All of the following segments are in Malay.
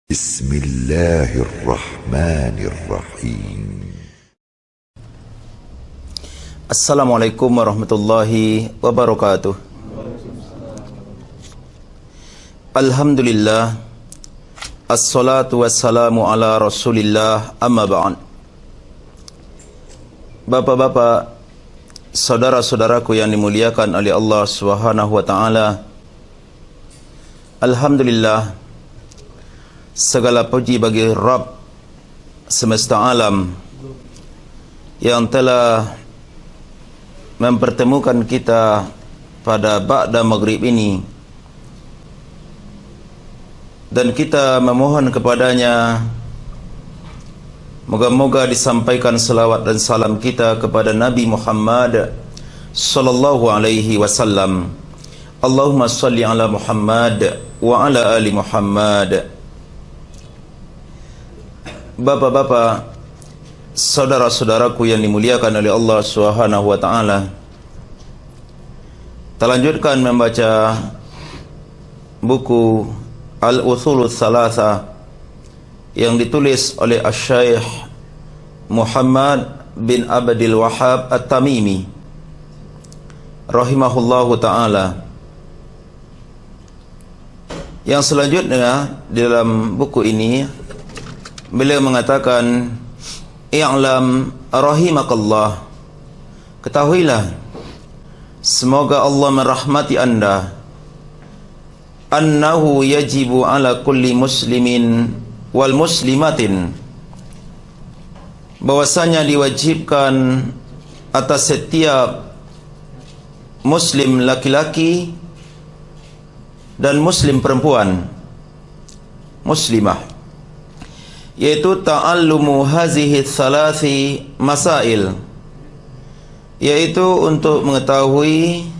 Bismillahirrahmanirrahim. Assalamualaikum warahmatullahi wabarakatuh. Alhamdulillah, assalatu wassalamu ala rasulillah, amma ba'd. Bapak-bapak, saudara-saudaraku yang dimuliakan oleh Allah Subhanahu wa taala, alhamdulillah, segala puji bagi Rabb semesta alam yang telah mempertemukan kita pada ba'da maghrib ini, dan kita memohon kepadanya moga-moga disampaikan salawat dan salam kita kepada Nabi Muhammad sallallahu alaihi wasallam. Allahumma salli ala Muhammad wa ala ali Muhammad. Bapak-bapak, saudara-saudaraku yang dimuliakan oleh Allah Subhanahu wa taala, kita lanjutkan membaca buku Al-Uthulul Thalatha yang ditulis oleh Asy-Syaikh Muhammad bin Abdul Wahhab At-Tamimi rahimahullahu taala. Yang selanjutnya di dalam buku ini beliau mengatakan, i'lam rahimakallah, ketahuilah semoga Allah merahmati anda, annahu yajibu ala kulli muslimin wal muslimatin, bahwasanya diwajibkan atas setiap muslim laki-laki dan muslim perempuan, muslimah, yaitu ta'allumu hazihi thalathi masail, yaitu untuk mengetahui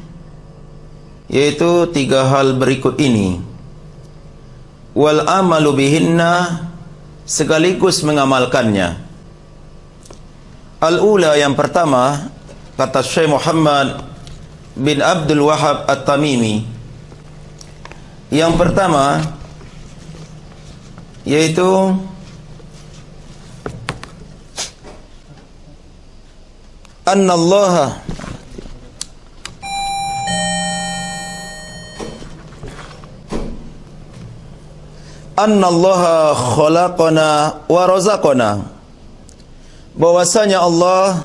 yaitu tiga hal berikut ini, wal amalu bihinna, sekaligus mengamalkannya. Al-ula, yang pertama, kata Syekh Muhammad bin Abdul Wahhab At-Tamimi, yang pertama yaitu Anna Allah khalaqana wa razaqana, bahwasanya Allah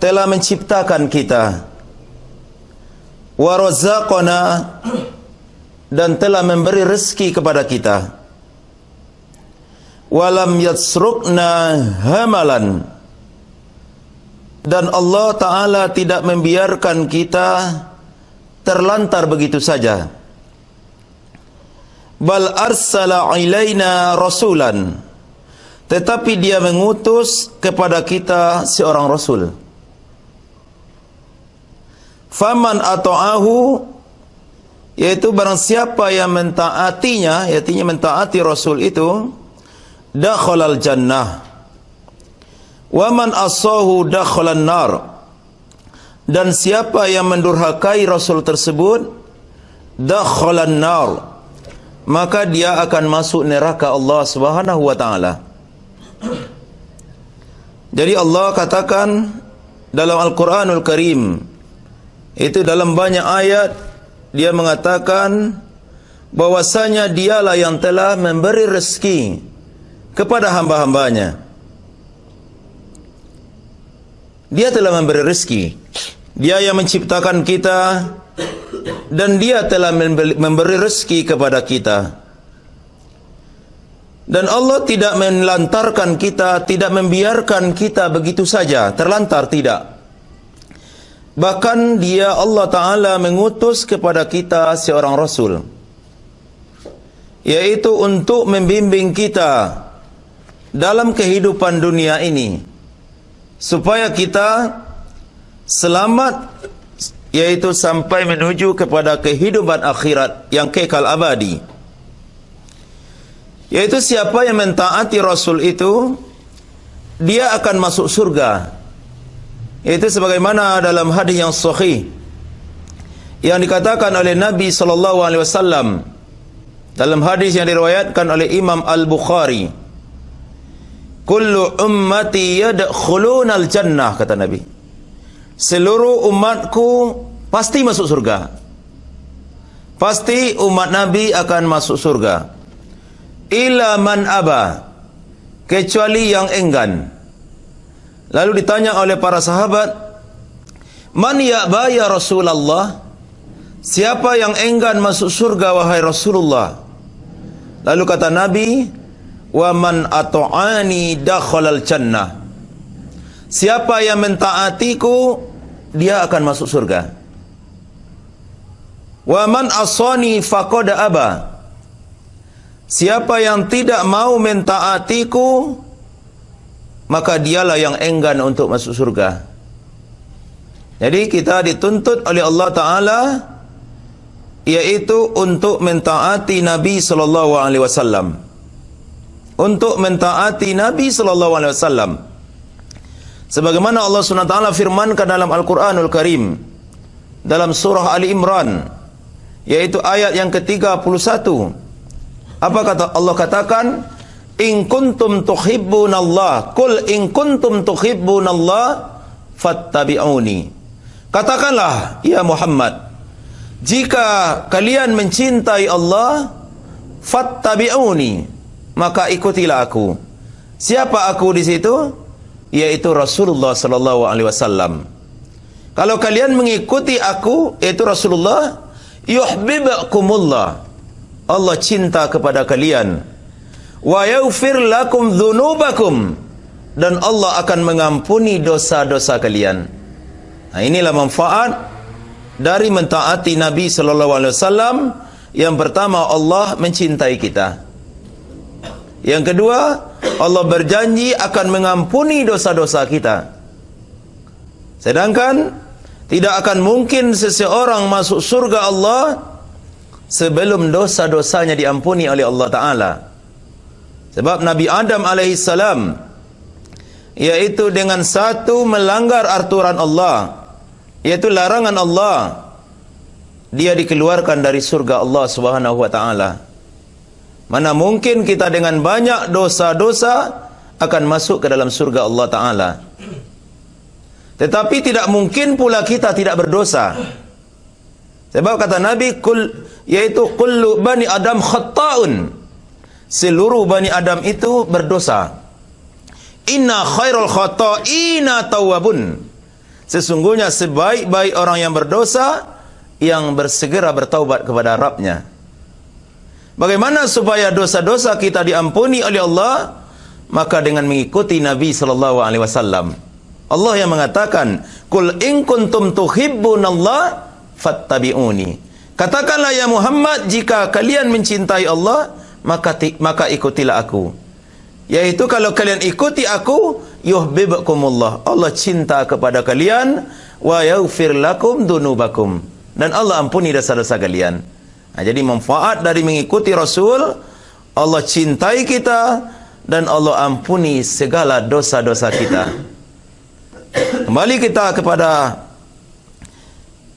telah menciptakan kita, wa razaqana, dan telah memberi rezeki kepada kita, walam yatsrukna hamalan, dan Allah Ta'ala tidak membiarkan kita terlantar begitu saja. Bal arsala ilaina rasulan, tetapi dia mengutus kepada kita seorang rasul. Faman ata'ahu, yaitu barang siapa yang mentaatinya, yaitu mentaati rasul itu, dakhalal jannah. Wa man asahu dakhalan nar, dan siapa yang mendurhakai rasul tersebut, dakhalan nar, maka dia akan masuk neraka Allah Subhanahu wa taala. Jadi Allah katakan dalam Al-Quranul Karim, itu dalam banyak ayat, dia mengatakan bahwasanya dialah yang telah memberi rezeki kepada hamba-hambanya. Dia telah memberi rezeki, dia yang menciptakan kita, dan dia telah memberi rezeki kepada kita. Dan Allah tidak melantarkan kita, tidak membiarkan kita begitu saja terlantar, tidak. Bahkan dia, Allah Ta'ala, mengutus kepada kita seorang rasul, yaitu untuk membimbing kita dalam kehidupan dunia ini, supaya kita selamat, yaitu sampai menuju kepada kehidupan akhirat yang kekal abadi. Yaitu siapa yang mentaati Rasul itu, dia akan masuk surga. Yaitu sebagaimana dalam hadis yang sahih yang dikatakan oleh Nabi SAW, Dalam hadis yang diriwayatkan oleh Imam Al-Bukhari, kullu ummati yadkhulunal jannah, kata Nabi, seluruh umatku pasti masuk surga. Pasti umat Nabi akan masuk surga. Illa man aba, kecuali yang enggan. Lalu ditanya oleh para sahabat, man ya'ba ya Rasulullah? Siapa yang enggan masuk surga wahai Rasulullah? Lalu kata Nabi, wa man ata'ani dakhalal jannah. Siapa yang mentaatiku, dia akan masuk surga. Wa man asani faqad aba. Siapa yang tidak mau mentaatiku, maka dialah yang enggan untuk masuk surga. Jadi kita dituntut oleh Allah Ta'ala, yaitu untuk mentaati Nabi SAW. Untuk mentaati Nabi SAW. Sebagaimana Allah SWT firmankan dalam Al-Quranul Karim, dalam surah Ali Imran, yaitu ayat yang ke-31. Apa kata Allah katakan? In kuntum tuhibbunallah, kul in kuntum tuhibbunallah fattabi'uni. Katakanlah, ya Muhammad, jika kalian mencintai Allah, fattabi'uni, maka ikutilah aku. Siapa aku di situ? Yaitu Rasulullah sallallahu alaihi wasallam. Kalau kalian mengikuti aku, yaitu Rasulullah, yuhibbukumullah, Allah cinta kepada kalian. Wa yaghfir lakum dzunubakum, dan Allah akan mengampuni dosa-dosa kalian. Nah, inilah manfaat dari mentaati Nabi sallallahu alaihi wasallam. Yang pertama, Allah mencintai kita. Yang kedua, Allah berjanji akan mengampuni dosa-dosa kita. Sedangkan tidak akan mungkin seseorang masuk surga Allah sebelum dosa-dosanya diampuni oleh Allah Ta'ala. Sebab Nabi Adam alaihissalam, yaitu dengan satu melanggar aturan Allah, yaitu larangan Allah, dia dikeluarkan dari surga Allah Subhanahu wa Ta'ala. Mana mungkin kita dengan banyak dosa-dosa akan masuk ke dalam surga Allah Ta'ala. Tetapi tidak mungkin pula kita tidak berdosa. Sebab kata Nabi, yaitu kullu bani Adam khatta'un, seluruh bani Adam itu berdosa. Inna khairul khata'ina tawwabun, sesungguhnya sebaik-baik orang yang berdosa yang bersegera bertaubat kepada Rabbnya. Bagaimana supaya dosa-dosa kita diampuni oleh Allah? Maka dengan mengikuti Nabi SAW. Allah yang mengatakan, Qul in kuntum tuhibbunallah fattabi'uni. Katakanlah ya Muhammad, jika kalian mencintai Allah, maka ikutilah aku. Yaitu kalau kalian ikuti aku, yuhibbukumullah, Allah cinta kepada kalian, wa yaghfir lakum dzunubakum, dan Allah ampuni dosa-dosa kalian. Nah, jadi manfaat dari mengikuti Rasul, Allah cintai kita dan Allah ampuni segala dosa-dosa kita. Kembali kita kepada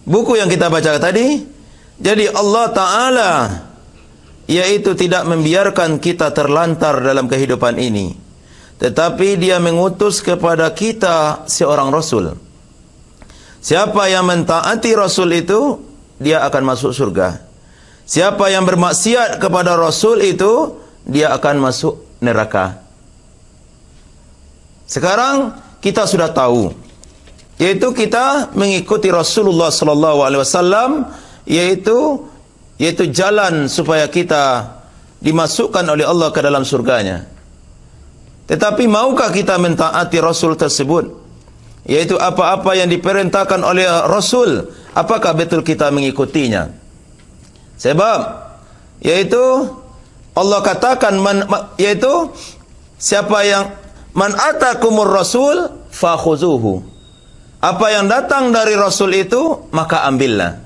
buku yang kita baca tadi. Jadi Allah Ta'ala yaitu tidak membiarkan kita terlantar dalam kehidupan ini, tetapi Dia mengutus kepada kita seorang Rasul. Siapa yang mentaati Rasul itu, dia akan masuk surga. Siapa yang bermaksiat kepada Rasul itu, dia akan masuk neraka. Sekarang kita sudah tahu, yaitu kita mengikuti Rasulullah SAW, yaitu jalan supaya kita dimasukkan oleh Allah ke dalam surganya. Tetapi maukah kita mentaati Rasul tersebut? Yaitu apa-apa yang diperintahkan oleh Rasul, apakah betul kita mengikutinya? Sebab yaitu Allah katakan, yaitu siapa yang man atakumur rasul fakhuzuhu, apa yang datang dari Rasul itu maka ambillah.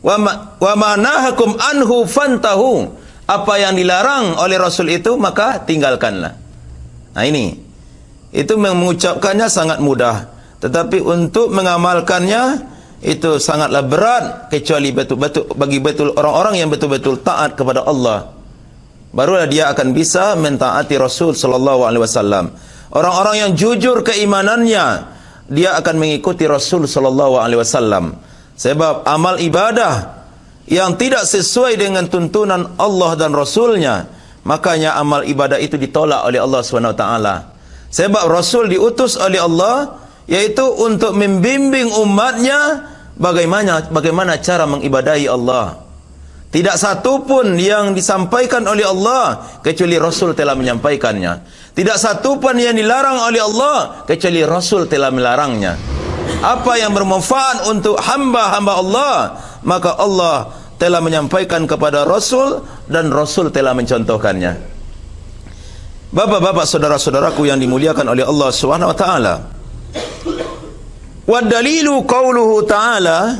Wa ma nahakum anhu fantahu, apa yang dilarang oleh Rasul itu maka tinggalkanlah. Nah ini, itu mengucapkannya sangat mudah, tetapi untuk mengamalkannya itu sangatlah berat kecuali betul-betul bagi orang-orang yang betul-betul taat kepada Allah. Barulah dia akan bisa mentaati Rasul sallallahu alaihi wasallam. Orang-orang yang jujur keimanannya, dia akan mengikuti Rasul sallallahu alaihi wasallam. Sebab amal ibadah yang tidak sesuai dengan tuntunan Allah dan Rasulnya, makanya amal ibadah itu ditolak oleh Allah SWT. Sebab Rasul diutus oleh Allah, yaitu untuk membimbing umatnya bagaimana cara mengibadahi Allah. Tidak satu pun yang disampaikan oleh Allah kecuali Rasul telah menyampaikannya. Tidak satu pun yang dilarang oleh Allah kecuali Rasul telah melarangnya. Apa yang bermanfaat untuk hamba-hamba Allah, maka Allah telah menyampaikan kepada Rasul dan Rasul telah mencontohkannya. Bapak-bapak, saudara-saudaraku yang dimuliakan oleh Allah Subhanahu wa taala. Wa dalilu qauluhu ta'ala,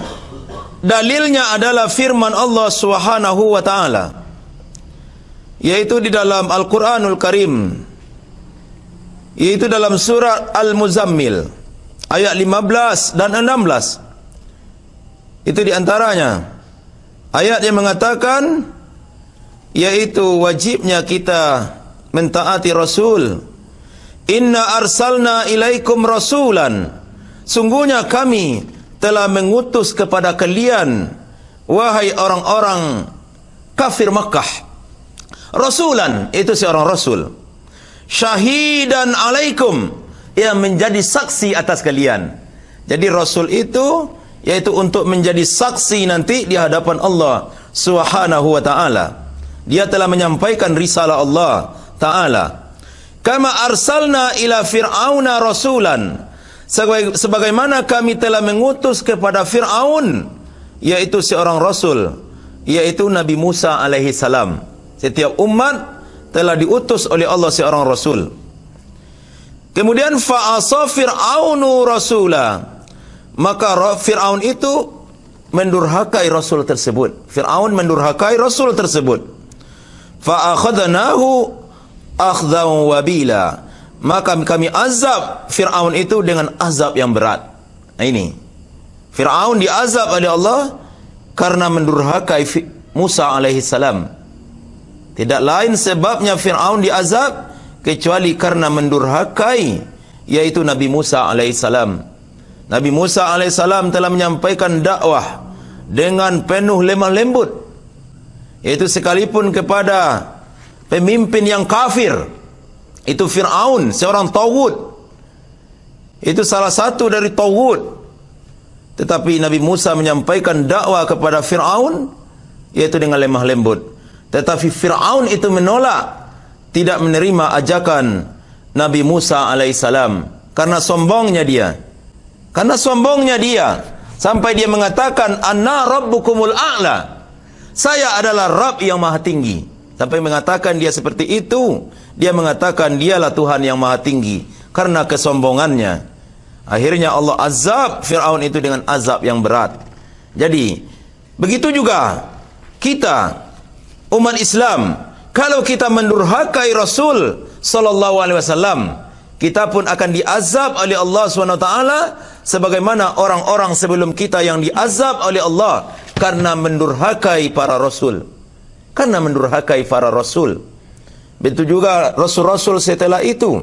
dalilnya adalah firman Allah Subhanahu wa taala, yaitu di dalam Al-Qur'anul Karim, yaitu dalam surat Al-Muzammil ayat 15 dan 16. Itu di antaranya ayat yang mengatakan, yaitu wajibnya kita mentaati Rasul. Inna arsalna ilaikum rasulan, sungguhnya kami telah mengutus kepada kalian, wahai orang-orang kafir Makkah, rasulan, itu seorang rasul, syahidan alaikum, yang menjadi saksi atas kalian. Jadi rasul itu yaitu untuk menjadi saksi nanti di hadapan Allah Subhanahu wa taala. Dia telah menyampaikan risalah Allah taala. Kama arsalna ila fir'auna rasulan, sebagaimana kami telah mengutus kepada Fir'aun, yaitu seorang rasul, yaitu Nabi Musa alaihi salam. Setiap umat telah diutus oleh Allah seorang rasul. Kemudian fa'asa Fir'aunu rasula, maka Fir'aun itu mendurhakai rasul tersebut. Fir'aun mendurhakai rasul tersebut. Fa'akhadnahu akhdan wabila, maka kami azab Fir'aun itu dengan azab yang berat. Nah, ini Fir'aun diazab oleh Allah karena mendurhakai Musa alaihi salam. Tidak lain sebabnya Fir'aun diazab kecuali karena mendurhakai, yaitu Nabi Musa alaihi salam. Nabi Musa alaihi salam telah menyampaikan dakwah dengan penuh lemah lembut, yaitu sekalipun kepada pemimpin yang kafir, itu Fir'aun, seorang taghut. Itu salah satu dari taghut. Tetapi Nabi Musa menyampaikan dakwah kepada Fir'aun, yaitu dengan lemah lembut. Tetapi Fir'aun itu menolak, tidak menerima ajakan Nabi Musa alaihissalam karena sombongnya dia. Karena sombongnya dia, sampai dia mengatakan, Anna rabbukumul a'la, saya adalah Rabb yang maha tinggi. Sampai mengatakan dia seperti itu, dia mengatakan dialah Tuhan yang maha tinggi karena kesombongannya. Akhirnya Allah azab Fir'aun itu dengan azab yang berat. Jadi begitu juga kita umat Islam, kalau kita mendurhakai Rasul sallallahu alaihi wasallam, kita pun akan diazab oleh Allah SWT, sebagaimana orang-orang sebelum kita yang diazab oleh Allah karena mendurhakai para rasul. Karena mendurhakai para rasul. Begitu juga rasul-rasul setelah itu,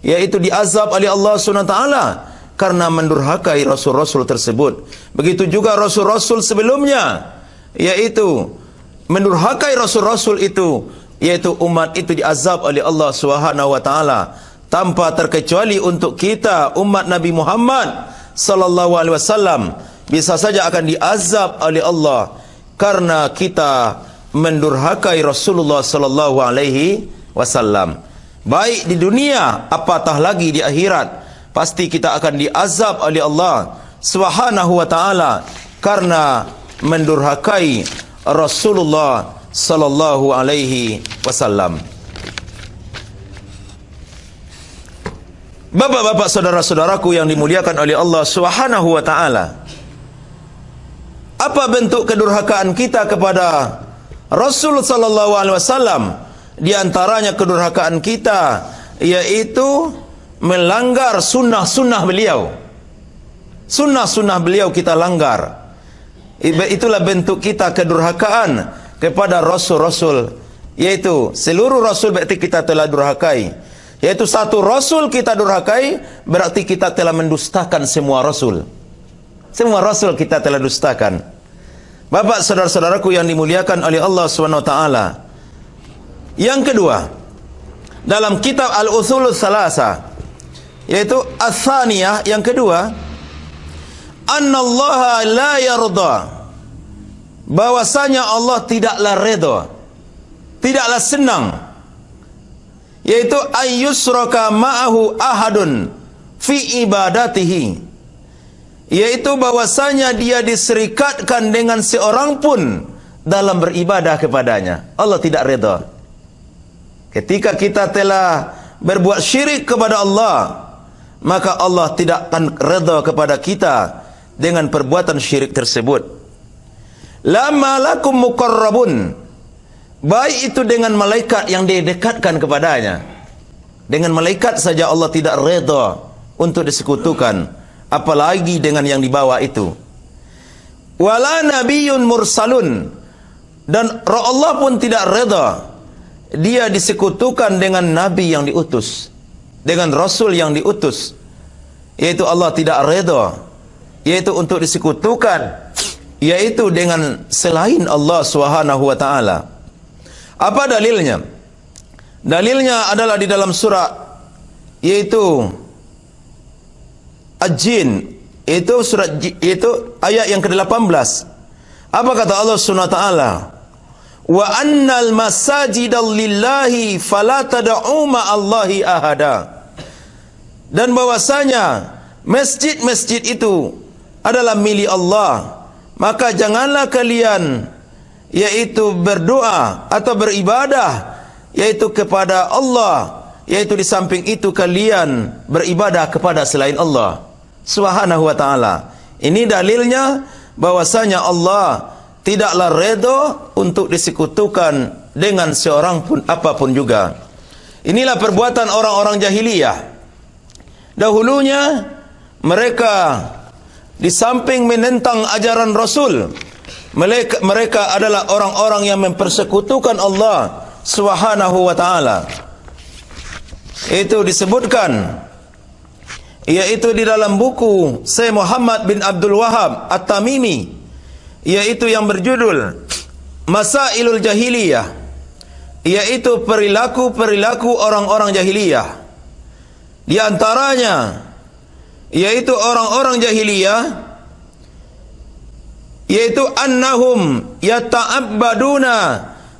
yaitu diazab oleh Allah SWT karena mendurhakai rasul-rasul tersebut. Begitu juga rasul-rasul sebelumnya, yaitu mendurhakai rasul-rasul itu, yaitu umat itu diazab oleh Allah SWT, tanpa terkecuali untuk kita umat Nabi Muhammad sallallahu alaihi wasallam bisa saja akan diazab oleh Allah karena kita mendurhakai Rasulullah sallallahu alaihi wasallam. Baik di dunia, apatah lagi di akhirat, pasti kita akan diazab oleh Allah Subhanahu wa taala karena mendurhakai Rasulullah sallallahu alaihi wasallam. Bapak-bapak, saudara-saudaraku yang dimuliakan oleh Allah Subhanahu wa taala, apa bentuk kedurhakaan kita kepada Rasul sallallahu alaihi wasallam? Di antaranya kedurhakaan kita yaitu melanggar sunnah-sunnah beliau. Sunnah-sunnah beliau kita langgar. Itulah bentuk kita kedurhakaan kepada Rasul-Rasul. Yaitu seluruh Rasul berarti kita telah durhakai. Yaitu satu Rasul kita durhakai, berarti kita telah mendustakan semua Rasul. Semua Rasul kita telah dustakan. Bapak saudara-saudaraku yang dimuliakan oleh Allah SWT. Yang kedua, dalam kitab Al-Uthulul Thalatha, yaitu Ats-Tsaniyah, yang kedua, Annallaha la yarda, bahwasanya Allah tidaklah redha, tidaklah senang, yaitu ayyusraka ma'ahu ahadun fi ibadatihi, yaitu bahwasanya dia diserikatkan dengan seorang pun dalam beribadah kepadanya. Allah tidak redha. Ketika kita telah berbuat syirik kepada Allah, maka Allah tidak akan redha kepada kita dengan perbuatan syirik tersebut. Lama lakum muqarrabun, baik itu dengan malaikat yang didekatkan kepadanya. Dengan malaikat saja Allah tidak redha untuk disekutukan, apalagi dengan yang di bawah itu. Wala nabiyyun mursalun, dan Allah pun tidak redha dia disekutukan dengan nabi yang diutus, dengan rasul yang diutus. Yaitu Allah tidak redha, yaitu untuk disekutukan, yaitu dengan selain Allah Subhanahu wa taala. Apa dalilnya? Dalilnya adalah di dalam surah, yaitu Al-Jin, itu surat, itu ayat yang ke-18. Apa kata Allah Subhanahu wa taala? Wa annal masajida lillahi fala tad'u ma'allahi ahada. Dan bahwasanya masjid-masjid itu adalah milik Allah, maka janganlah kalian yaitu berdoa atau beribadah yaitu kepada Allah, yaitu di samping itu kalian beribadah kepada selain Allah Subhanahu wa taala. Ini dalilnya bahwasanya Allah tidaklah redha untuk disekutukan dengan seorang pun apapun juga. Inilah perbuatan orang-orang jahiliyah. Dahulunya mereka di samping menentang ajaran Rasul, mereka adalah orang-orang yang mempersekutukan Allah Subhanahu wa taala. Itu disebutkan, yaitu di dalam buku Syekh Muhammad bin Abdul Wahab At-Tamimi, yaitu yang berjudul Masailul Jahiliyah, yaitu perilaku-perilaku orang-orang jahiliyah. Di antaranya yaitu orang-orang jahiliyah, yaitu annahum yata'abbaduna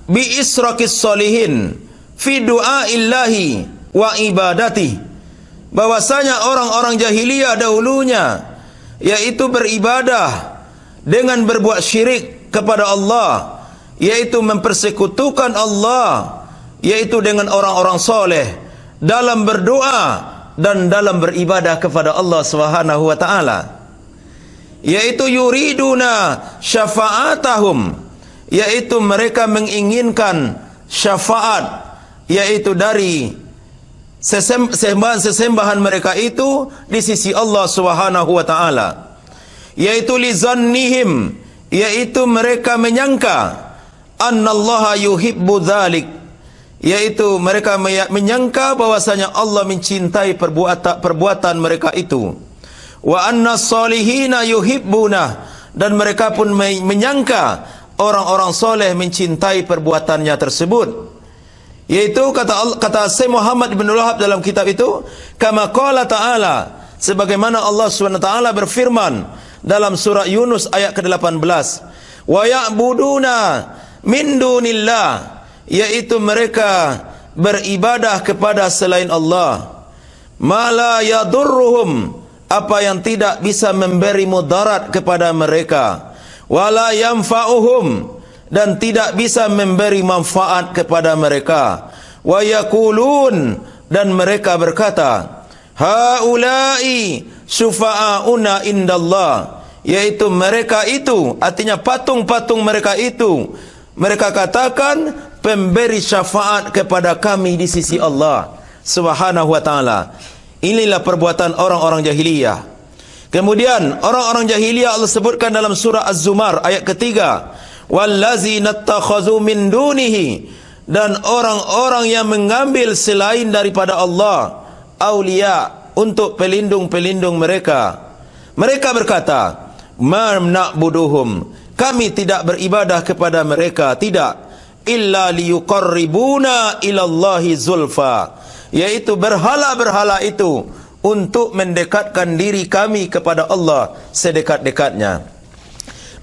bi israkis solihin fi du'aillahi wa ibadati. Bahwasanya orang-orang jahiliyah dahulunya yaitu beribadah dengan berbuat syirik kepada Allah, yaitu mempersekutukan Allah, yaitu dengan orang-orang soleh dalam berdoa dan dalam beribadah kepada Allah Subhanahu wa taala. Yaitu yuriduna syafa'atahum, yaitu mereka menginginkan syafaat, yaitu dari sesembahan mereka itu di sisi Allah Subhanahu wa taala. Yaitu lizannihim, yaitu mereka menyangka annallaha yuhibbu dzalik, yaitu mereka menyangka bahwasanya Allah mencintai perbuatan mereka itu. Wa anna salihina yuhibbuna, dan mereka pun menyangka orang-orang soleh mencintai perbuatannya tersebut. Yaitu kata Syekh Muhammad bin Wahab dalam kitab itu, kama qala ta'ala, sebagaimana Allah SWT berfirman dalam surah Yunus ayat ke-18, wa ya'buduna min dunillah, yaitu mereka beribadah kepada selain Allah, ma la yadurruhum, apa yang tidak bisa memberi mudarat kepada mereka, wala yanfa'uhum, dan tidak bisa memberi manfaat kepada mereka, wa yaqulun, dan mereka berkata, haula'i syufa'auna indallah, yaitu mereka itu, artinya patung-patung mereka itu, mereka katakan pemberi syafaat kepada kami di sisi Allah Subhanahu wa taala. Inilah perbuatan orang-orang jahiliyah. Kemudian orang-orang jahiliyah Allah sebutkan dalam surah Az-Zumar ayat ketiga, wallazina takhazu min dunihi, dan orang-orang yang mengambil selain daripada Allah auliya untuk pelindung-pelindung mereka. Mereka berkata, ma na'buduhum, kami tidak beribadah kepada mereka, tidak, illa liyuqarribuna ilallahi zulfa, yaitu berhala-berhala itu untuk mendekatkan diri kami kepada Allah sedekat-dekatnya.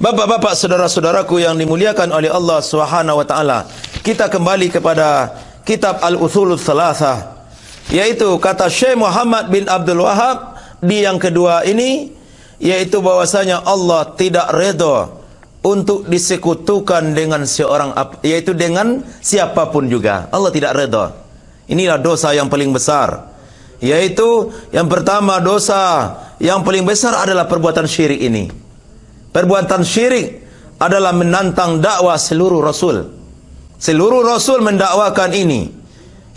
Bapak-bapak, saudara-saudaraku yang dimuliakan oleh Allah Subhanahu wa taala, kita kembali kepada kitab Al-Uthulul Thalathah, yaitu kata Syekh Muhammad bin Abdul Wahab di yang kedua ini, yaitu bahwasanya Allah tidak redha untuk disekutukan dengan seorang, yaitu dengan siapapun juga. Allah tidak redha. Inilah dosa yang paling besar. Yaitu yang pertama, dosa yang paling besar adalah perbuatan syirik ini. Perbuatan syirik adalah menantang dakwah seluruh Rasul. Seluruh Rasul mendakwakan ini,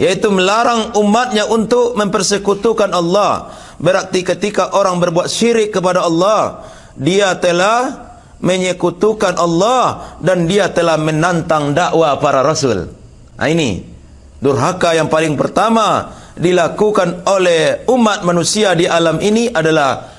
yaitu melarang umatnya untuk mempersekutukan Allah. Berarti ketika orang berbuat syirik kepada Allah, dia telah menyekutukan Allah dan dia telah menantang dakwah para Rasul. Nah, ini durhaka yang paling pertama dilakukan oleh umat manusia di alam ini adalah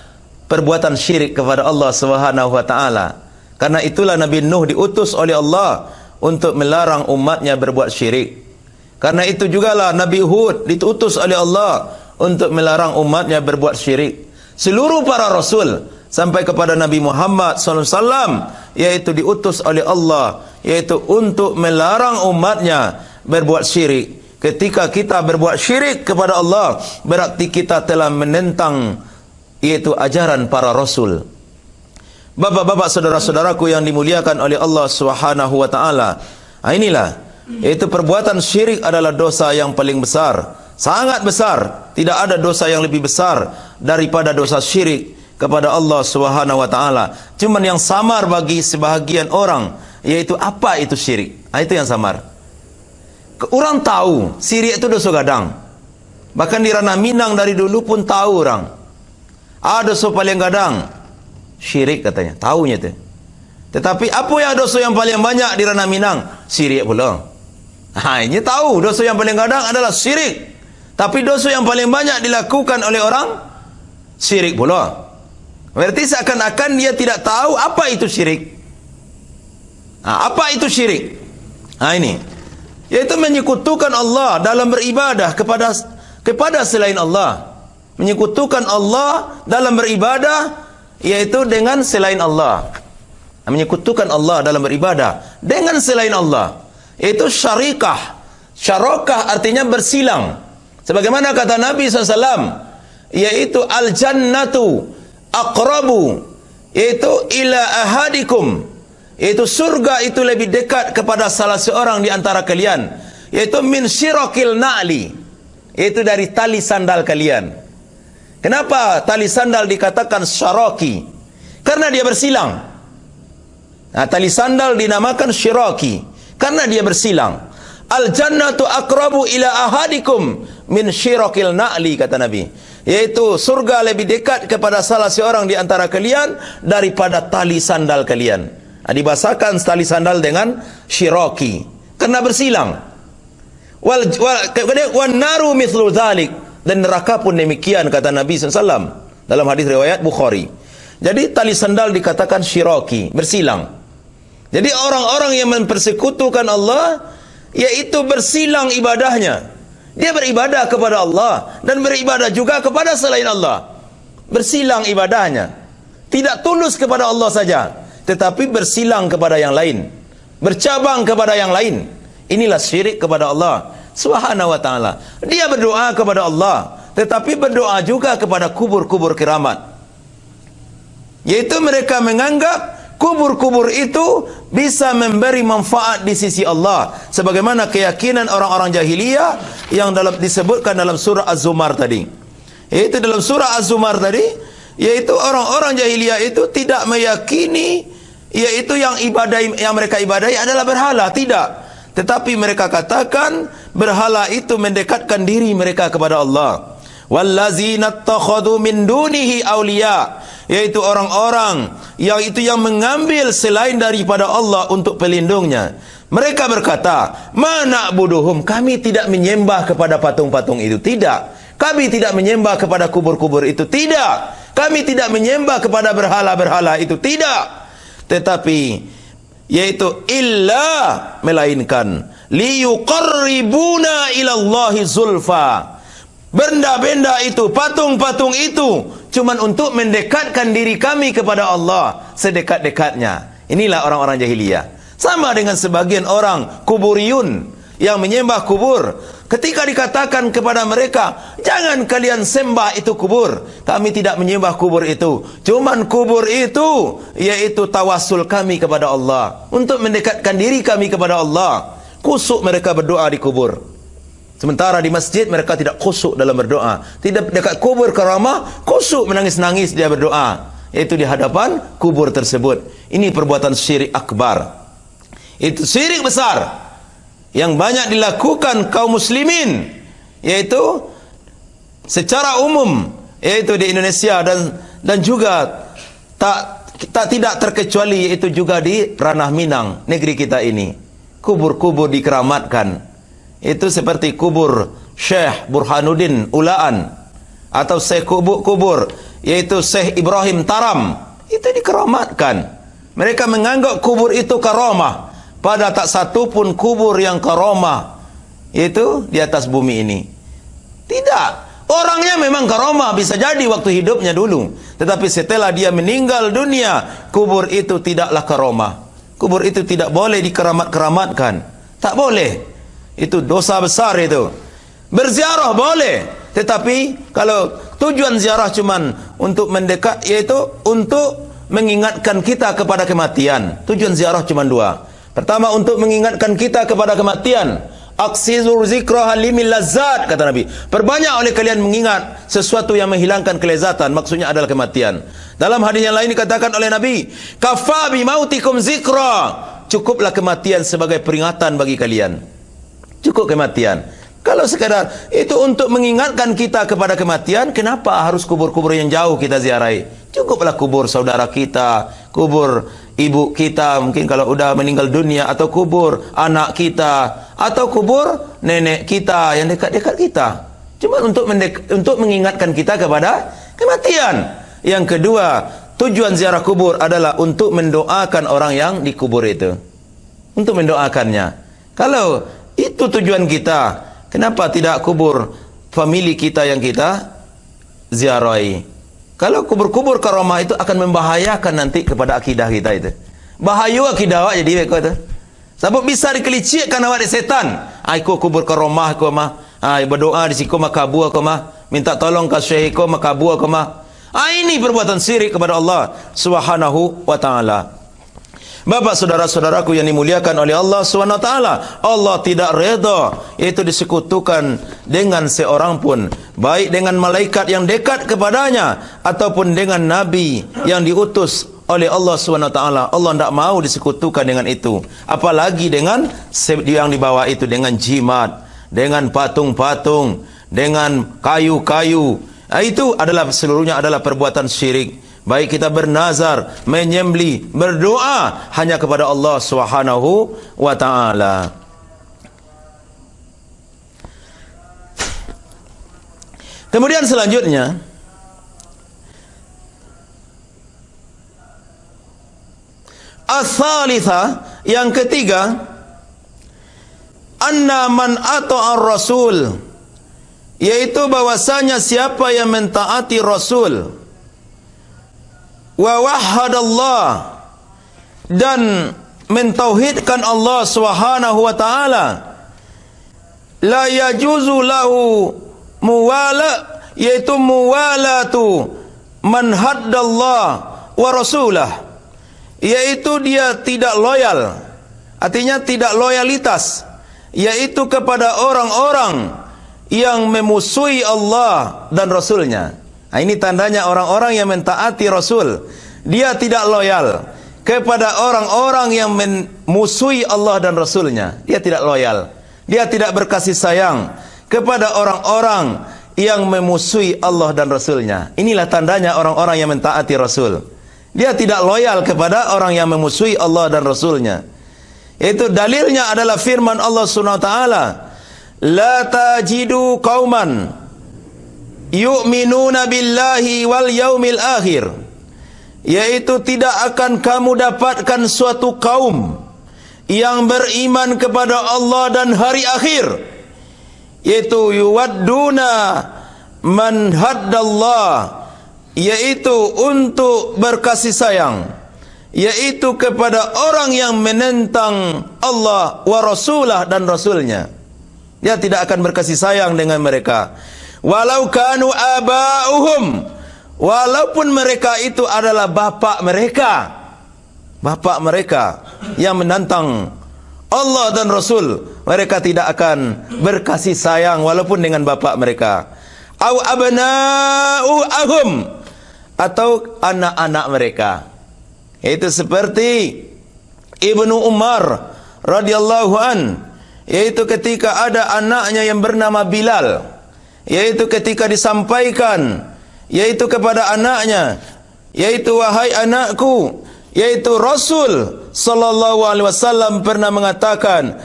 perbuatan syirik kepada Allah Subhanahu wa taala. Karena itulah Nabi Nuh diutus oleh Allah untuk melarang umatnya berbuat syirik. Karena itu jugalah Nabi Hud diutus oleh Allah untuk melarang umatnya berbuat syirik. Seluruh para rasul sampai kepada Nabi Muhammad SAW, yaitu diutus oleh Allah, yaitu untuk melarang umatnya berbuat syirik. Ketika kita berbuat syirik kepada Allah, berarti kita telah menentang yaitu ajaran para rasul. Bapak-bapak, saudara-saudaraku yang dimuliakan oleh Allah Subhanahu wa taala, inilah, yaitu perbuatan syirik adalah dosa yang paling besar, sangat besar. Tidak ada dosa yang lebih besar daripada dosa syirik kepada Allah Subhanahu wa taala. Cuman yang samar bagi sebahagian orang, yaitu apa itu syirik. Itu yang samar. Orang tahu syirik itu dosa gadang. Bahkan di ranah Minang dari dulu pun tahu orang. Dosa paling gadang syirik katanya, tahunya itu. Tetapi apa yang dosa yang paling banyak di ranah Minang? Syirik pula. Ini tahu dosa yang paling gadang adalah syirik. Tapi dosa yang paling banyak dilakukan oleh orang syirik pula. Berarti seakan-akan dia tidak tahu apa itu syirik. Apa itu syirik? Ini, yaitu menyekutukan Allah dalam beribadah kepada selain Allah. Menyekutukan Allah dalam beribadah, yaitu dengan selain Allah. Menyekutukan Allah dalam beribadah dengan selain Allah, yaitu syarikah. Syarokah artinya bersilang. Sebagaimana kata Nabi SAW, yaitu al-jannatu aqrabu, yaitu ila ahadikum, yaitu surga itu lebih dekat kepada salah seorang di antara kalian, yaitu min syirakil na'li, yaitu dari tali sandal kalian. Kenapa tali sandal dikatakan syaraki? Karena dia bersilang. Tali sandal dinamakan syiraki karena dia bersilang. Al-jannatu aqrabu ila ahadikum min syirakil na'li, kata Nabi, yaitu surga lebih dekat kepada salah seorang di antara kalian daripada tali sandal kalian. Dibahasakan tali sandal dengan syiraki karena bersilang. Wan naru mithlu dzalik, dan neraka pun demikian, kata Nabi SAW dalam hadis riwayat Bukhari. Jadi tali sandal dikatakan syiraki, bersilang. Jadi orang-orang yang mempersekutukan Allah, yaitu bersilang ibadahnya. Dia beribadah kepada Allah dan beribadah juga kepada selain Allah. Bersilang ibadahnya, tidak tulus kepada Allah saja, tetapi bersilang kepada yang lain, bercabang kepada yang lain. Inilah syirik kepada Allah Subhanahu wa ta'ala. Dia berdoa kepada Allah, tetapi berdoa juga kepada kubur-kubur keramat, yaitu mereka menganggap kubur-kubur itu bisa memberi manfaat di sisi Allah, sebagaimana keyakinan orang-orang jahiliyah yang disebutkan dalam surah Az-Zumar tadi. Yaitu dalam surah Az-Zumar tadi, yaitu orang-orang jahiliyah itu tidak meyakini yaitu yang mereka ibadahi adalah berhala, tidak. Tetapi mereka katakan berhala itu mendekatkan diri mereka kepada Allah. Wallazina takhadhu min dunihi awliya, yaitu orang-orang yang mengambil selain daripada Allah untuk pelindungnya. Mereka berkata, "Ma na'buduhum," kami tidak menyembah kepada patung-patung itu. Tidak. Kami tidak menyembah kepada kubur-kubur itu. Tidak. Kami tidak menyembah kepada berhala-berhala itu. Tidak. Tetapi yaitu illa, melainkan liyuqarribuna ilallahi zulfa. Benda-benda itu, patung-patung itu cuman untuk mendekatkan diri kami kepada Allah sedekat-dekatnya. Inilah orang-orang jahiliyah. Sama dengan sebagian orang kuburiyun yang menyembah kubur. Ketika dikatakan kepada mereka, "Jangan kalian sembah itu kubur. Kami tidak menyembah kubur itu. Cuman kubur itu yaitu tawasul kami kepada Allah, untuk mendekatkan diri kami kepada Allah." Kusuk mereka berdoa di kubur. Sementara di masjid mereka tidak kusuk dalam berdoa. Tidak dekat kubur karamah, kusuk menangis-nangis dia berdoa. Itu di hadapan kubur tersebut. Ini perbuatan syirik akbar. Itu syirik besar yang banyak dilakukan kaum muslimin, yaitu secara umum, yaitu di Indonesia dan juga tidak terkecuali, yaitu juga di ranah Minang, negeri kita ini. Kubur-kubur dikeramatkan. Itu seperti kubur Syekh Burhanuddin Ulaan, atau Syekh kubur yaitu Syekh Ibrahim Taram. Itu dikeramatkan. Mereka menganggap kubur itu karamah, pada tak satu pun kubur yang karamah itu di atas bumi ini. Tidak. Orangnya memang karamah, bisa jadi waktu hidupnya dulu, tetapi setelah dia meninggal dunia, kubur itu tidaklah karamah. Kubur itu tidak boleh dikeramat-keramatkan. Tak boleh. Itu dosa besar itu. Berziarah boleh, tetapi kalau tujuan ziarah cuman untuk mendekat, yaitu untuk mengingatkan kita kepada kematian. Tujuan ziarah cuma dua. Pertama, untuk mengingatkan kita kepada kematian. Aksizur zikra halimil lazat, kata Nabi. Perbanyak oleh kalian mengingat sesuatu yang menghilangkan kelezatan, maksudnya adalah kematian. Dalam hadis yang lain dikatakan oleh Nabi, "Kafa bi mautikum zikra." Cukuplah kematian sebagai peringatan bagi kalian. Cukup kematian. Kalau sekadar itu untuk mengingatkan kita kepada kematian, kenapa harus kubur-kubur yang jauh kita ziarahi? Cukuplah kubur saudara kita, kubur ibu kita, mungkin kalau udah meninggal dunia, atau kubur anak kita, atau kubur nenek kita yang dekat-dekat kita. Cuma untuk mengingatkan kita kepada kematian. Yang kedua, tujuan ziarah kubur adalah untuk mendoakan orang yang dikubur itu. Untuk mendoakannya. Kalau itu tujuan kita, kenapa tidak kubur famili kita yang kita ziarahi? Kalau kubur-kubur karamah itu akan membahayakan nanti kepada akidah kita itu. Bahaya akidah awak jadi mereka itu. Sebab bisa dikelicikkan awak dari setan. Aku kubur karamah aku mah. Berdoa di siku makabur aku mah. Minta tolong ke syekh aku makabur aku mah. Ini perbuatan syirik kepada Allah Subhanahu wa taala. Bapak saudara-saudaraku yang dimuliakan oleh Allah SWT, Allah tidak reda yaitu disekutukan dengan seorang pun, baik dengan malaikat yang dekat kepadanya ataupun dengan nabi yang diutus oleh Allah SWT. Allah tidak mau disekutukan dengan itu, apalagi dengan yang dibawa itu, dengan jimat, dengan patung-patung, dengan kayu-kayu. Itu adalah seluruhnya adalah perbuatan syirik. Baik kita bernazar, menyembelih, berdoa hanya kepada Allah Subhanahu wa taala. Kemudian selanjutnya, as-salisa, yang ketiga, anna man ata'a ar-rasul, yaitu bahwasanya siapa yang mentaati Rasul, wa wahhadallah, dan mentauhidkan Allah Subhanahu wa taala, la yajuzu lahu muwala, yaitu muwalatu man haddallah wa rasulah, yaitu dia tidak loyal, artinya tidak loyalitas, yaitu kepada orang-orang yang memusuhi Allah dan Rasulnya. Ini tandanya orang-orang yang mentaati Rasul, dia tidak loyal kepada orang-orang yang memusuhi Allah dan Rasulnya. Dia tidak loyal, dia tidak berkasih sayang kepada orang-orang yang memusuhi Allah dan Rasulnya. Inilah tandanya orang-orang yang mentaati Rasul. Dia tidak loyal kepada orang yang memusuhi Allah dan Rasulnya. Itu dalilnya adalah firman Allah SWT, la tajidu qauman yu'minuna billahi wal yaumil akhir, yaitu tidak akan kamu dapatkan suatu kaum yang beriman kepada Allah dan hari akhir, yaitu yuwadduna man haddallah, yaitu untuk berkasih sayang, yaitu kepada orang yang menentang Allah wa rasulah dan rasulnya. Dia tidak akan berkasih sayang dengan mereka. Walau kanu aba'uhum, walaupun mereka itu adalah bapak mereka yang menentang Allah dan Rasul, mereka tidak akan berkasih sayang walaupun dengan bapak mereka. Au abna'u ahum, atau anak-anak mereka. Itu seperti Ibnu Umar radhiyallahu an, yaitu ketika ada anaknya yang bernama Bilal, yaitu ketika disampaikan, yaitu kepada anaknya, yaitu wahai anakku, yaitu Rasul sallallahu alaihi wasallam pernah mengatakan,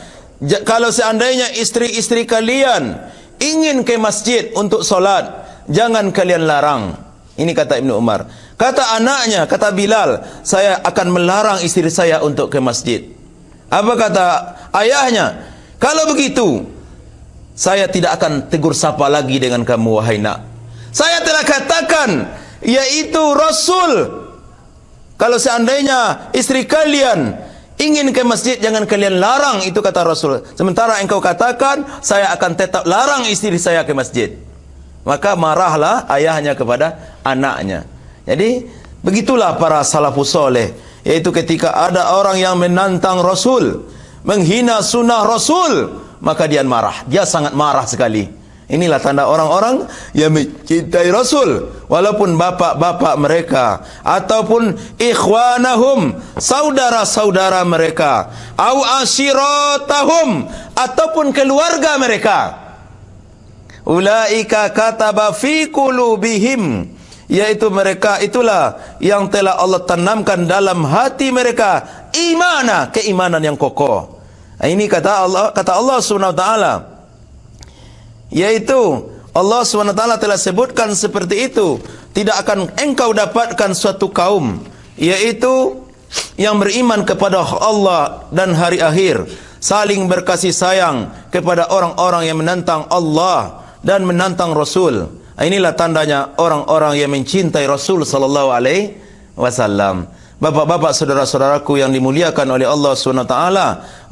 kalau seandainya istri-istri kalian ingin ke masjid untuk solat, jangan kalian larang. Ini kata Ibnu Umar. Kata anaknya, kata Bilal, saya akan melarang istri saya untuk ke masjid. Apa kata ayahnya? Kalau begitu, saya tidak akan tegur sapa lagi dengan kamu, wahai nak. Saya telah katakan, yaitu Rasul, kalau seandainya istri kalian ingin ke masjid, jangan kalian larang, itu kata Rasul. Sementara engkau katakan, saya akan tetap larang istri saya ke masjid. Maka marahlah ayahnya kepada anaknya. Jadi, begitulah para salafus soleh. Yaitu ketika ada orang yang menantang Rasul, menghina sunnah Rasul, maka dia marah. Dia sangat marah sekali. Inilah tanda orang-orang yang mencintai Rasul, walaupun bapak-bapak mereka, ataupun ikhwanahum, saudara-saudara mereka, au asyiratahum, ataupun keluarga mereka. Ulaika kataba fi qulubihim, yaitu mereka itulah yang telah Allah tanamkan dalam hati mereka imana, keimanan yang kokoh. Ini kata Allah SWT, yaitu Allah SWT telah sebutkan seperti itu. Tidak akan engkau dapatkan suatu kaum, yaitu yang beriman kepada Allah dan hari akhir, saling berkasih sayang kepada orang-orang yang menentang Allah dan menentang Rasul. Inilah tandanya orang-orang yang mencintai Rasul sallallahu alaihi wasallam. Bapak-bapak, saudara-saudaraku yang dimuliakan oleh Allah SWT.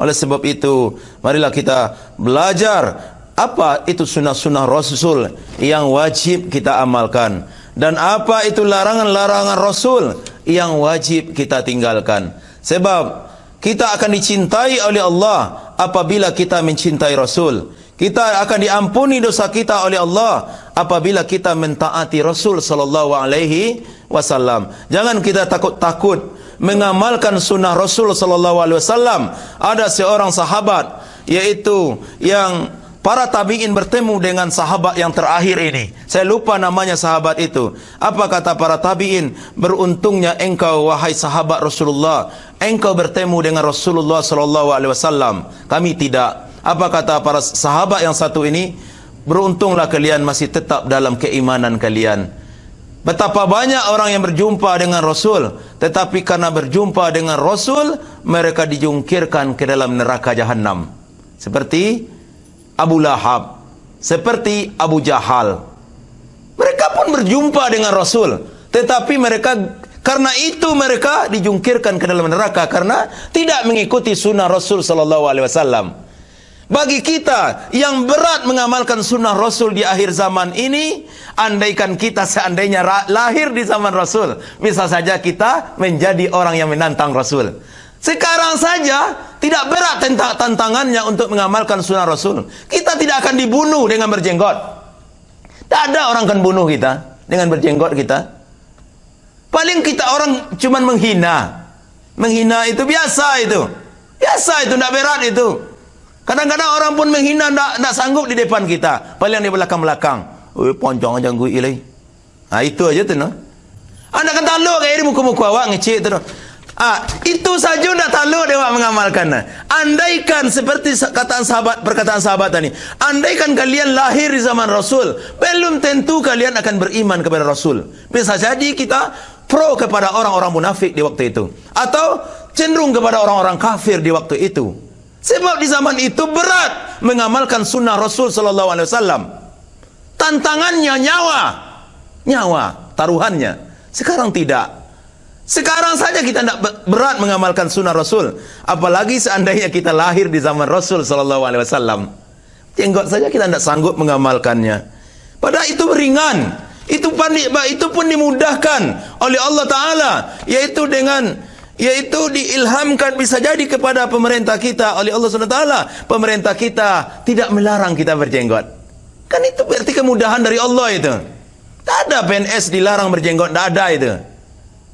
Oleh sebab itu, marilah kita belajar apa itu sunnah-sunnah Rasul yang wajib kita amalkan, dan apa itu larangan-larangan Rasul yang wajib kita tinggalkan. Sebab kita akan dicintai oleh Allah apabila kita mencintai Rasul. Kita akan diampuni dosa kita oleh Allah apabila kita mentaati Rasul sallallahu alaihi wasallam. Jangan kita takut-takut mengamalkan sunnah Rasul sallallahu alaihi wasallam. Ada seorang sahabat, yaitu yang para tabi'in bertemu dengan sahabat yang terakhir ini. Saya lupa namanya sahabat itu. Apa kata para tabi'in? Beruntungnya engkau, wahai sahabat Rasulullah, engkau bertemu dengan Rasulullah sallallahu alaihi wasallam. Kami tidak. Apa kata para sahabat yang satu ini? Beruntunglah kalian masih tetap dalam keimanan kalian. Betapa banyak orang yang berjumpa dengan Rasul, tetapi karena berjumpa dengan Rasul, mereka dijungkirkan ke dalam neraka Jahannam. Seperti Abu Lahab, seperti Abu Jahal. Mereka pun berjumpa dengan Rasul, tetapi mereka, karena itu mereka dijungkirkan ke dalam neraka karena tidak mengikuti sunnah Rasul sallallahu alaihi wasallam. Bagi kita yang berat mengamalkan sunnah Rasul di akhir zaman ini, andaikan kita seandainya lahir di zaman Rasul, bisa saja kita menjadi orang yang menantang Rasul. Sekarang saja tidak berat tantangannya untuk mengamalkan sunnah Rasul. Kita tidak akan dibunuh dengan berjenggot. Tak ada orang akan bunuh kita dengan berjenggot kita. Paling kita orang cuman menghina. Menghina itu biasa itu. Biasa itu, tidak berat itu. Kadang-kadang orang pun menghina, tidak sanggup di depan kita. Paling di belakang-belakang. Panjang janggut ilai. Itu aja tu no. Anda kan taluk ke muka-muka awak ngecik tu no. Itu saja nak taluk dia awak mengamalkan. Andaikan seperti perkataan sahabat tadi, andaikan kalian lahir di zaman Rasul, belum tentu kalian akan beriman kepada Rasul. Bisa jadi kita pro kepada orang-orang munafik di waktu itu, atau cenderung kepada orang-orang kafir di waktu itu. Sebab di zaman itu berat mengamalkan sunnah Rasul sallallahu alaihi wasallam. Tantangannya nyawa, taruhannya. Sekarang tidak. Sekarang saja kita tidak berat mengamalkan sunnah Rasul, apalagi seandainya kita lahir di zaman Rasul sallallahu alaihi wasallam. Jenggot saja kita tidak sanggup mengamalkannya. Padahal itu ringan. Itu pun dimudahkan oleh Allah Ta'ala, yaitu diilhamkan bisa jadi kepada pemerintah kita oleh Allah SWT. Pemerintah kita tidak melarang kita berjenggot. Kan itu berarti kemudahan dari Allah itu. Tak ada PNS dilarang berjenggot, tak ada itu.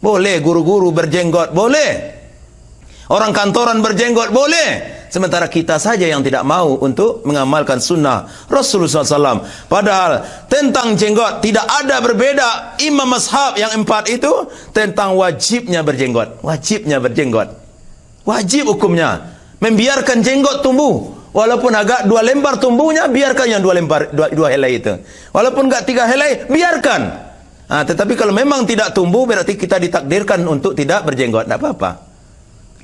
Boleh guru-guru berjenggot, boleh. Orang kantoran berjenggot, boleh. Sementara kita saja yang tidak mau untuk mengamalkan sunnah Rasulullah SAW. Padahal tentang jenggot tidak ada berbeda imam mazhab yang 4 itu tentang wajibnya berjenggot. Wajibnya berjenggot. Wajib hukumnya. Membiarkan jenggot tumbuh. Walaupun agak 2 lembar tumbuhnya, biarkan yang 2 lembar, 2 helai itu. Walaupun enggak 3 helai, biarkan. Tetapi kalau memang tidak tumbuh, berarti kita ditakdirkan untuk tidak berjenggot, tidak apa-apa.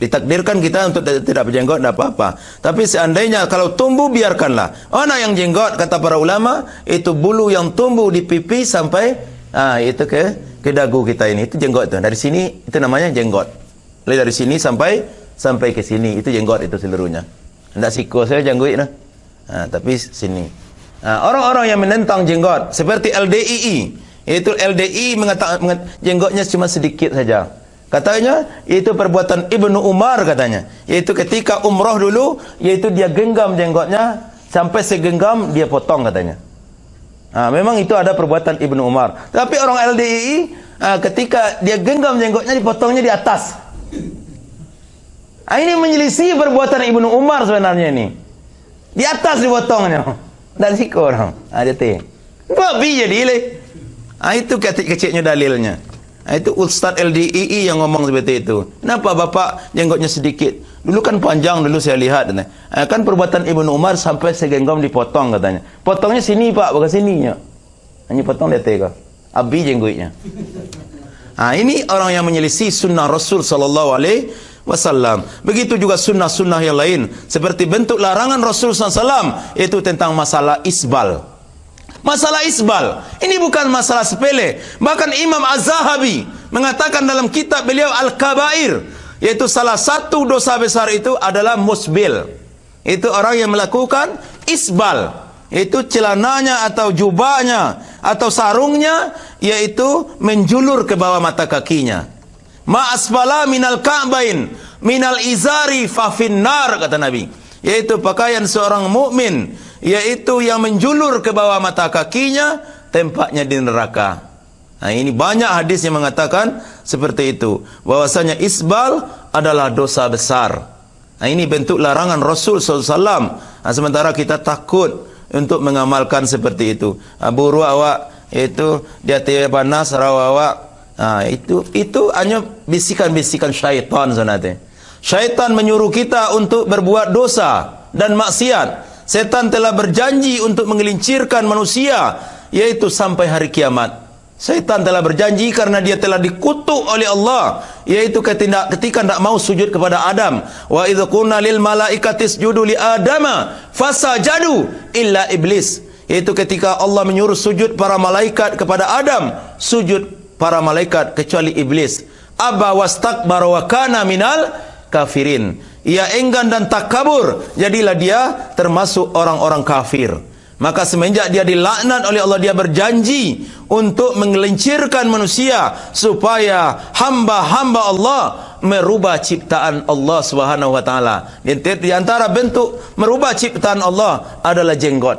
Ditakdirkan kita untuk tidak berjenggot, tidak apa-apa. Tapi seandainya kalau tumbuh, biarkanlah. Mana yang jenggot, kata para ulama, itu bulu yang tumbuh di pipi sampai itu ke dagu kita ini. Itu jenggot itu. Dari sini itu namanya jenggot. Dari sini sampai ke sini, itu jenggot itu seluruhnya. Tidak siku saya janggut nah. Tapi sini. Orang-orang yang menentang jenggot seperti LDII, yaitu LDI mengatakan jenggotnya cuma sedikit saja. Katanya itu perbuatan Ibnu Umar katanya. Yaitu ketika umrah dulu, yaitu dia genggam jenggotnya sampai segenggam dia potong katanya. Memang itu ada perbuatan Ibnu Umar. Tapi orang LDII ketika dia genggam jenggotnya dipotongnya di atas. Ini menyelisih perbuatan Ibnu Umar sebenarnya ini. Di atas dipotongnya. Dan siku orang. Dia teh. Babi jadi ilih. Itu kecil-kecilnya dalilnya. Itu Ustaz LDII yang ngomong seperti itu. Kenapa bapak jenggotnya sedikit? Dulu kan panjang dulu saya lihat. Kan perbuatan Ibnu Umar sampai segenggam dipotong katanya. Potongnya sini pak, bukan sininya. Hanya potong dia teh. Abi jenggotnya. Ini orang yang menyelisih sunnah Rasul sallallahu alaihi wasallam. Begitu juga sunnah-sunnah yang lain. Seperti bentuk larangan Rasul SAW, itu tentang masalah isbal. Masalah isbal ini bukan masalah sepele. Bahkan Imam Az-Zahabi mengatakan dalam kitab beliau Al-Kabair, yaitu salah satu dosa besar itu adalah musbil. Itu orang yang melakukan isbal, yaitu celananya atau jubahnya atau sarungnya, yaitu menjulur ke bawah mata kakinya. Ma asfala minal ka'bain minal izari fa finnar, kata Nabi. Yaitu pakaian seorang mukmin, yaitu yang menjulur ke bawah mata kakinya, tempatnya di neraka. Ini banyak hadis yang mengatakan seperti itu, bahwasanya isbal adalah dosa besar. Ini bentuk larangan Rasul SAW. Sementara kita takut untuk mengamalkan seperti itu. Buru awak itu dia tiap panas rawa awak. Itu hanya bisikan-bisikan syaitan sebenarnya. Syaitan menyuruh kita untuk berbuat dosa dan maksiat. Setan telah berjanji untuk menggelincirkan manusia, yaitu sampai hari kiamat. Syaitan telah berjanji karena dia telah dikutuk oleh Allah, yaitu ketika tidak mau sujud kepada Adam. Wa idz qulna lil malaikati isjudu li adama fasajadu illa iblis. Yaitu ketika Allah menyuruh sujud para malaikat kepada Adam, sujud para malaikat kecuali iblis. Aba wastakbara wa kana minal kafirin. Ia enggan dan takabur, jadilah dia termasuk orang-orang kafir. Maka semenjak dia dilaknat oleh Allah, dia berjanji untuk menggelincirkan manusia supaya hamba-hamba Allah merubah ciptaan Allah Subhanahu wa taala. Di antara bentuk merubah ciptaan Allah adalah jenggot.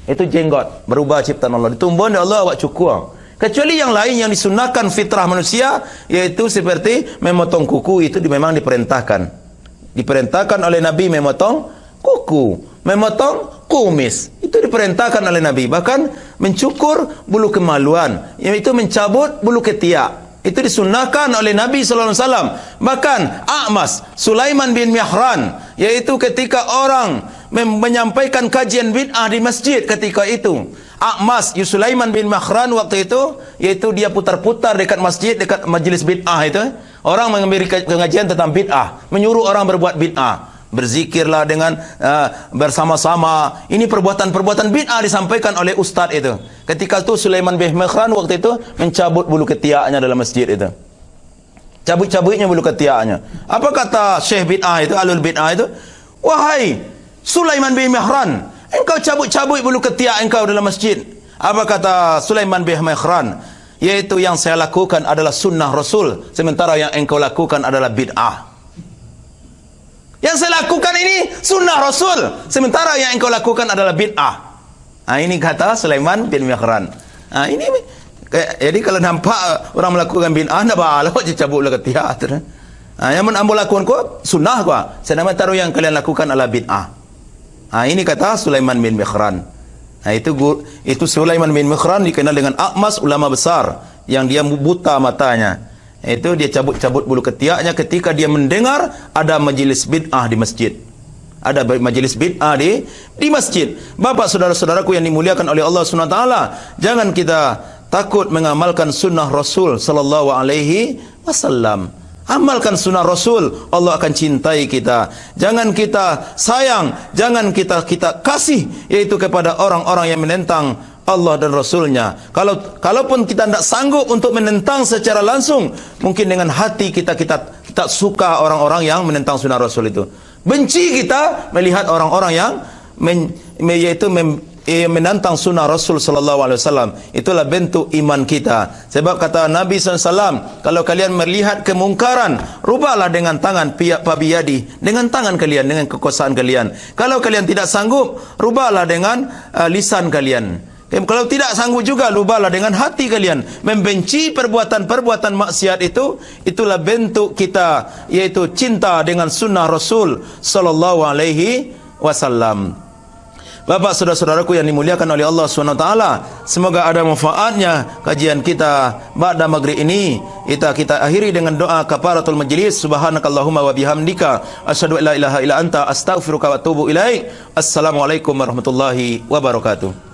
Itu jenggot, merubah ciptaan Allah. Ditumbuh oleh Allah awak cukur. Kecuali yang lain yang disunahkan fitrah manusia, yaitu seperti memotong kuku, itu memang diperintahkan. Diperintahkan oleh Nabi memotong kuku, memotong kumis. Itu diperintahkan oleh Nabi. Bahkan mencukur bulu kemaluan, iaitu mencabut bulu ketiak. Itu disunnahkan oleh Nabi sallallahu alaihi wasallam. Bahkan A'mas Sulaiman bin Mihran, yaitu ketika orang menyampaikan kajian bid'ah di masjid ketika itu, A'mas Sulaiman bin Mihran waktu itu, yaitu dia putar-putar dekat masjid, dekat majlis bid'ah itu. Orang mengambil pengajian tentang bid'ah, menyuruh orang berbuat bid'ah. Berzikirlah dengan bersama-sama. Ini perbuatan-perbuatan bid'ah disampaikan oleh ustaz itu. Ketika itu Sulaiman bin Mihran waktu itu mencabut bulu ketiaknya dalam masjid itu. Cabut-cabutnya bulu ketiaknya. Apa kata syekh bid'ah itu, alul bid'ah itu? Wahai Sulaiman bin Mihran, engkau cabut-cabut bulu ketiak engkau dalam masjid. Apa kata Sulaiman bin Mihran? Yaitu yang saya lakukan adalah sunnah Rasul, sementara yang engkau lakukan adalah bid'ah. Yang saya lakukan ini sunnah Rasul, sementara yang engkau lakukan adalah bid'ah. Ini kata Sulaiman bin Mihran. Jadi kalau nampak orang melakukan bid'ah, nak bahala kau cabut lah ketiak. Yang ambo lakukan kau sunnah kau, sementara yang kalian lakukan adalah bid'ah. Ini kata Sulaiman bin Mihran. Itu Sulaiman bin Mihran dikenal dengan A'mas, ulama besar yang dia buta matanya. Itu dia cabut-cabut bulu ketiaknya ketika dia mendengar ada majlis bid'ah di masjid. Ada majlis bid'ah di masjid. Bapak saudara-saudaraku yang dimuliakan oleh Allah SWT, jangan kita takut mengamalkan sunnah Rasul sallallahu alaihi wasallam. Amalkan sunnah Rasul, Allah akan cintai kita. Jangan kita sayang, jangan kita kasih, yaitu kepada orang-orang yang menentang Allah dan Rasulnya. Kalaupun kita tidak sanggup untuk menentang secara langsung, mungkin dengan hati kita suka orang-orang yang menentang sunnah Rasul itu. Benci kita melihat orang-orang yang menentang sunnah Rasul sallallahu alaihi wasallam. Itulah bentuk iman kita. Sebab kata Nabi SAW, kalau kalian melihat kemungkaran, rubahlah dengan tangan pabiyadi, dengan tangan kalian, dengan kekuasaan kalian. Kalau kalian tidak sanggup, rubahlah dengan lisan kalian. Kalau tidak sanggup juga, rubahlah dengan hati kalian. Membenci perbuatan-perbuatan maksiat itu, itulah bentuk kita, yaitu cinta dengan sunnah Rasul sallallahu alaihi wasallam. Bapak saudara-saudaraku yang dimuliakan oleh Allah SWT, semoga ada manfaatnya kajian kita ba'da maghrib ini. Kita akhiri dengan doa kafaratul majlis. Subhanakallahumma wa bihamdika asyhadu an la ilaha illa anta astaghfiruka wa atubu ilaik. Assalamualaikum warahmatullahi wabarakatuh.